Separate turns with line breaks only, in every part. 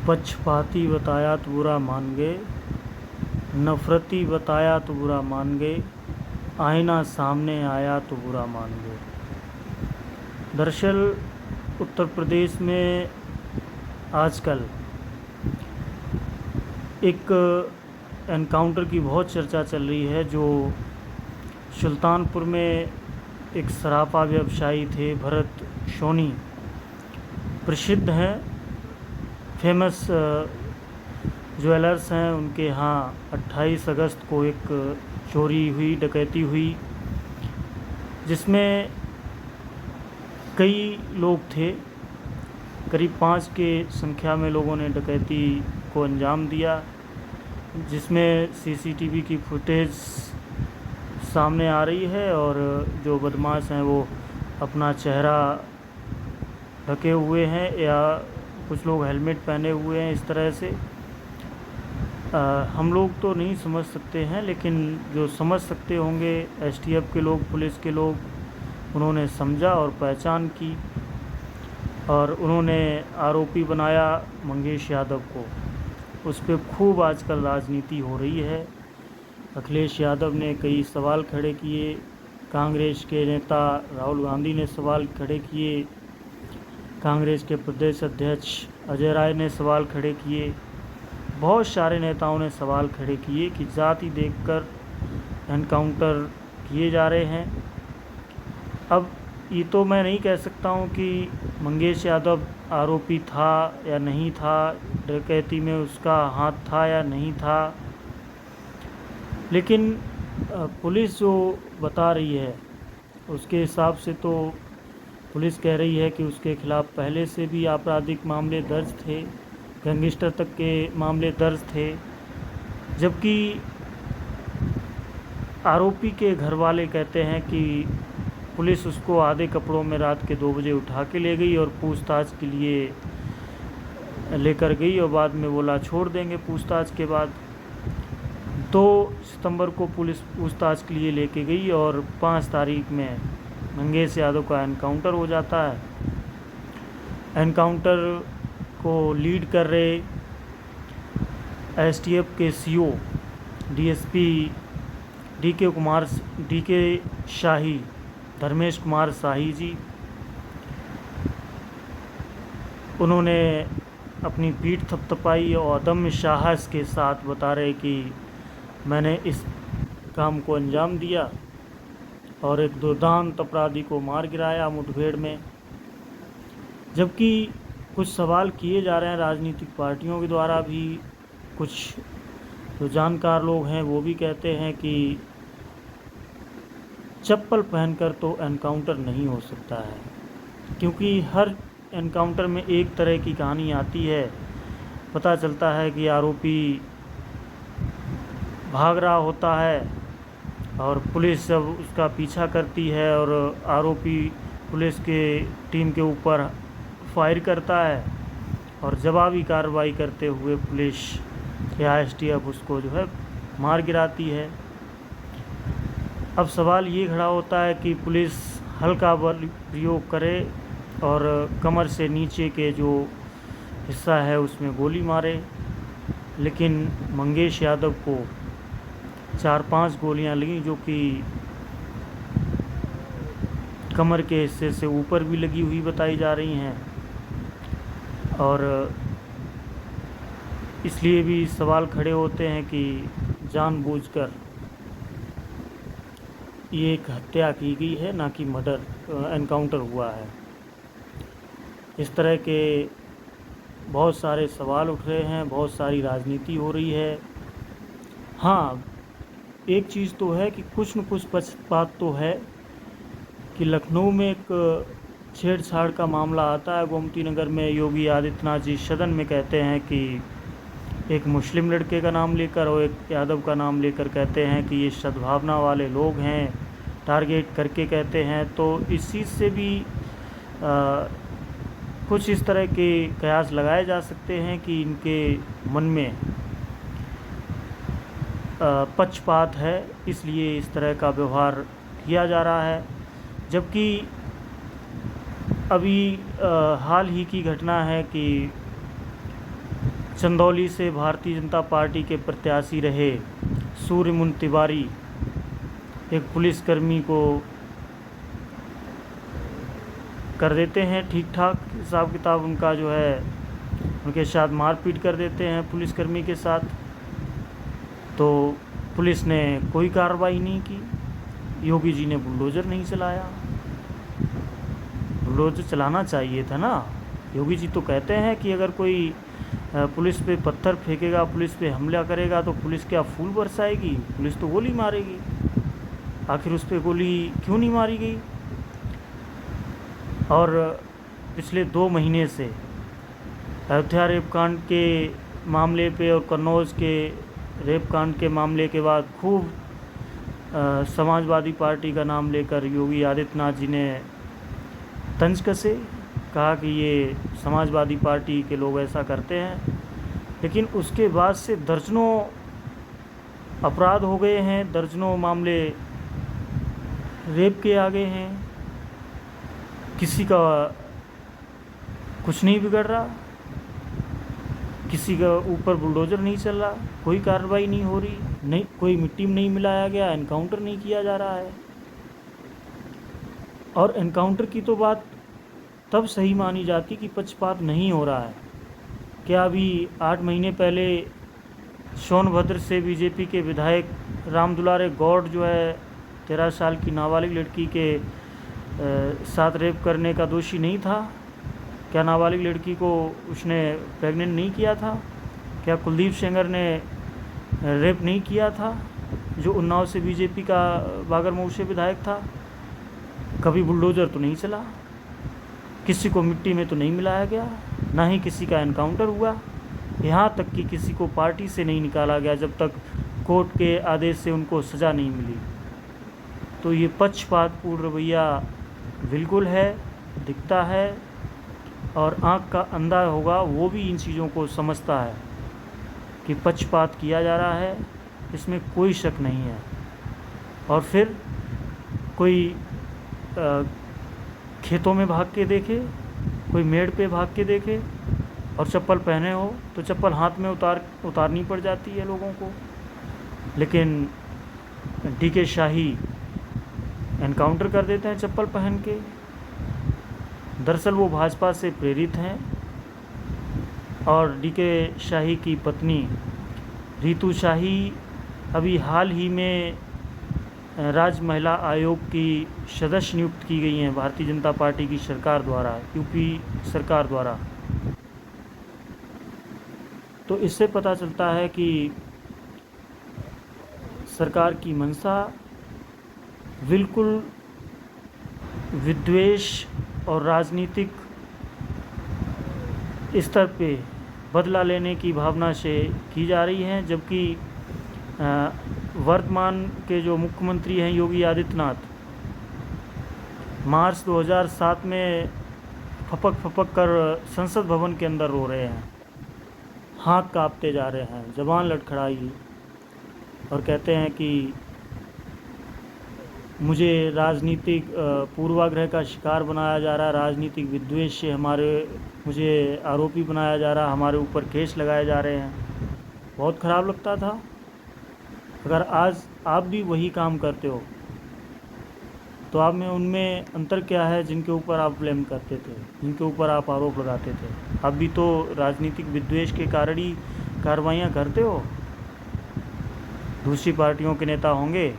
पक्षपाती बताया तो बुरा मान गए, नफ़रती बताया तो बुरा मान गए, आईना सामने आया तो बुरा मान गए। दरअसल उत्तर प्रदेश में आजकल एक एनकाउंटर की बहुत चर्चा चल रही है, जो सुल्तानपुर में एक सराफा व्यवसायी थे भरत सोनी, प्रसिद्ध हैं, फेमस ज्वेलर्स हैं। उनके यहाँ 28 अगस्त को एक चोरी हुई, डकैती हुई, जिसमें कई लोग थे। करीब 5 के संख्या में लोगों ने डकैती को अंजाम दिया, जिसमें सीसीटीवी की फुटेज सामने आ रही है और जो बदमाश हैं वो अपना चेहरा ढके हुए हैं या कुछ लोग हेलमेट पहने हुए हैं। इस तरह से हम लोग तो नहीं समझ सकते हैं, लेकिन जो समझ सकते होंगे एसटीएफ के लोग, पुलिस के लोग, उन्होंने समझा और पहचान की और उन्होंने आरोपी बनाया मंगेश यादव को। उस पर खूब आजकल राजनीति हो रही है। अखिलेश यादव ने कई सवाल खड़े किए, कांग्रेस के नेता राहुल गांधी ने सवाल खड़े किए, कांग्रेस के प्रदेश अध्यक्ष अजय राय ने सवाल खड़े किए, बहुत सारे नेताओं ने सवाल खड़े किए कि जाति देखकर एनकाउंटर किए जा रहे हैं। अब ये तो मैं नहीं कह सकता हूँ कि मंगेश यादव आरोपी था या नहीं था, डकैती में उसका हाथ था या नहीं था, लेकिन पुलिस जो बता रही है उसके हिसाब से तो पुलिस कह रही है कि उसके खिलाफ़ पहले से भी आपराधिक मामले दर्ज थे, गैंगस्टर तक के मामले दर्ज थे, जबकि आरोपी के घर वाले कहते हैं कि पुलिस उसको आधे कपड़ों में रात के 2 बजे उठा के ले गई और पूछताछ के लिए लेकर गई और बाद में बोला छोड़ देंगे पूछताछ के बाद। 2 सितंबर को पुलिस पूछताछ के लिए लेके गई और 5 तारीख में मंगेश यादव का एनकाउंटर हो जाता है। एनकाउंटर को लीड कर रहे एसटीएफ के सीओ डीएसपी डीके शाही, धर्मेश कुमार शाही जी, उन्होंने अपनी पीठ थपथपाई और अदम्य साहस के साथ बता रहे कि मैंने इस काम को अंजाम दिया और एक दुर्दांत अपराधी को मार गिराया मुठभेड़ में। जबकि कुछ सवाल किए जा रहे हैं राजनीतिक पार्टियों के द्वारा भी, कुछ जो जानकार लोग हैं वो भी कहते हैं कि चप्पल पहनकर तो एनकाउंटर नहीं हो सकता है, क्योंकि हर एनकाउंटर में एक तरह की कहानी आती है। पता चलता है कि आरोपी भाग रहा होता है और पुलिस जब उसका पीछा करती है और आरोपी पुलिस के टीम के ऊपर फायर करता है और जवाबी कार्रवाई करते हुए पुलिस या एसटीएफ उसको जो है मार गिराती है। अब सवाल ये खड़ा होता है कि पुलिस हल्का बल प्रयोग करे और कमर से नीचे के जो हिस्सा है उसमें गोली मारे, लेकिन मंगेश यादव को 4-5 गोलियां लगी, जो कि कमर के हिस्से से ऊपर भी लगी हुई बताई जा रही हैं। और इसलिए भी सवाल खड़े होते हैं कि जानबूझकर ये एक हत्या की गई है, ना कि मर्डर एनकाउंटर हुआ है। इस तरह के बहुत सारे सवाल उठ रहे हैं, बहुत सारी राजनीति हो रही है। हाँ, एक चीज़ तो है कि कुछ न कुछ पक्षपात तो है कि लखनऊ में एक छेड़छाड़ का मामला आता है गोमती नगर में। योगी आदित्यनाथ जी सदन में कहते हैं कि एक मुस्लिम लड़के का नाम लेकर और एक यादव का नाम लेकर कहते हैं कि ये सद्भावना वाले लोग हैं, टारगेट करके कहते हैं। तो इस चीज़ से भी कुछ इस तरह के कयास लगाए जा सकते हैं कि इनके मन में पक्षपात है, इसलिए इस तरह का व्यवहार किया जा रहा है। जबकि अभी हाल ही की घटना है कि चंदौली से भारतीय जनता पार्टी के प्रत्याशी रहे सूर्यमुन तिवारी एक पुलिसकर्मी को कर देते हैं ठीक ठाक हिसाब किताब उनका जो है, उनके साथ मारपीट कर देते हैं पुलिसकर्मी के साथ। तो पुलिस ने कोई कार्रवाई नहीं की, योगी जी ने बुलडोज़र नहीं चलाया। बुलडोज़र चलाना चाहिए था ना। योगी जी तो कहते हैं कि अगर कोई पुलिस पे पत्थर फेंकेगा, पुलिस पे हमला करेगा तो पुलिस क्या फूल बरसाएगी? पुलिस तो गोली मारेगी। आखिर उस पर गोली क्यों नहीं मारी गई? और पिछले 2 महीने से अयोध्या रेप कांड के मामले पे और कन्नौज के रेप कांड के मामले के बाद खूब समाजवादी पार्टी का नाम लेकर योगी आदित्यनाथ जी ने तंज कसे, कहा कि ये समाजवादी पार्टी के लोग ऐसा करते हैं। लेकिन उसके बाद से दर्जनों अपराध हो गए हैं, दर्जनों मामले रेप के आ गए हैं, किसी का कुछ नहीं बिगड़ रहा, किसी का ऊपर बुलडोज़र नहीं चल रहा, कोई कार्रवाई नहीं हो रही, नहीं कोई मिट्टी में नहीं मिलाया गया, एनकाउंटर नहीं किया जा रहा है। और एनकाउंटर की तो बात तब सही मानी जाती कि पक्षपात नहीं हो रहा है। क्या अभी 8 महीने पहले सोनभद्र से बीजेपी के विधायक राम दुलारे गौड़ जो है 13 साल की नाबालिग लड़की के साथ रेप करने का दोषी नहीं था? क्या नाबालिग लड़की को उसने प्रेग्नेंट नहीं किया था? क्या कुलदीप सेंगर ने रेप नहीं किया था, जो उन्नाव से बीजेपी का बागरमऊ से विधायक था? कभी बुलडोज़र तो नहीं चला, किसी को मिट्टी में तो नहीं मिलाया गया, ना ही किसी का एनकाउंटर हुआ, यहाँ तक कि किसी को पार्टी से नहीं निकाला गया जब तक कोर्ट के आदेश से उनको सज़ा नहीं मिली। तो ये पक्षपातपूर्ण रवैया बिल्कुल है, दिखता है, और आँख का अंधा होगा वो भी इन चीज़ों को समझता है कि पक्षपात किया जा रहा है, इसमें कोई शक नहीं है। और फिर कोई खेतों में भाग के देखे, कोई मेड़ पे भाग के देखे और चप्पल पहने हो तो चप्पल हाथ में उतारनी पड़ जाती है लोगों को। लेकिन डीके शाही एनकाउंटर कर देते हैं चप्पल पहन के। दरअसल वो भाजपा से प्रेरित हैं और डीके शाही की पत्नी रितु शाही अभी हाल ही में राज्य महिला आयोग की सदस्य नियुक्त की गई हैं भारतीय जनता पार्टी की सरकार द्वारा, यूपी सरकार द्वारा। तो इससे पता चलता है कि सरकार की मंशा बिल्कुल विद्वेष और राजनीतिक स्तर पे बदला लेने की भावना से की जा रही है। जबकि वर्तमान के जो मुख्यमंत्री हैं योगी आदित्यनाथ, मार्च 2007 में फपक कर संसद भवन के अंदर रो रहे हैं, हाथ कांपते जा रहे हैं, ज़बान लड़खड़ाई, और कहते हैं कि मुझे राजनीतिक पूर्वाग्रह का शिकार बनाया जा रहा है, राजनीतिक विद्वेष से मुझे आरोपी बनाया जा रहा है, हमारे ऊपर केस लगाए जा रहे हैं। बहुत ख़राब लगता था। अगर आज आप भी वही काम करते हो तो आप में उनमें अंतर क्या है जिनके ऊपर आप ब्लेम करते थे, जिनके ऊपर आप आरोप लगाते थे? आप भी तो राजनीतिक विद्वेष के कारण ही कार्रवाइयाँ करते हो। दूसरी पार्टियों के नेता होंगे,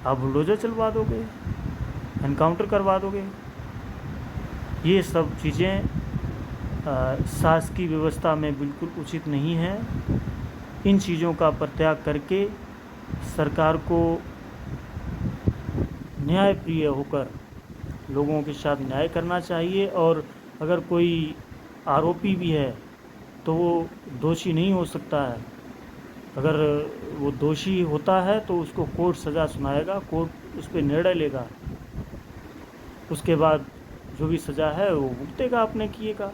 आप बुलडोज़र चलवा दोगे, एनकाउंटर करवा दोगे। ये सब चीज़ें शासकीय व्यवस्था में बिल्कुल उचित नहीं है। इन चीज़ों का परित्याग करके सरकार को न्यायप्रिय होकर लोगों के साथ न्याय करना चाहिए। और अगर कोई आरोपी भी है तो वो दोषी नहीं हो सकता है। अगर वो दोषी होता है तो उसको कोर्ट सज़ा सुनाएगा, कोर्ट उस पर निर्णय लेगा, उसके बाद जो भी सज़ा है वो भुगतेगा अपने किए का।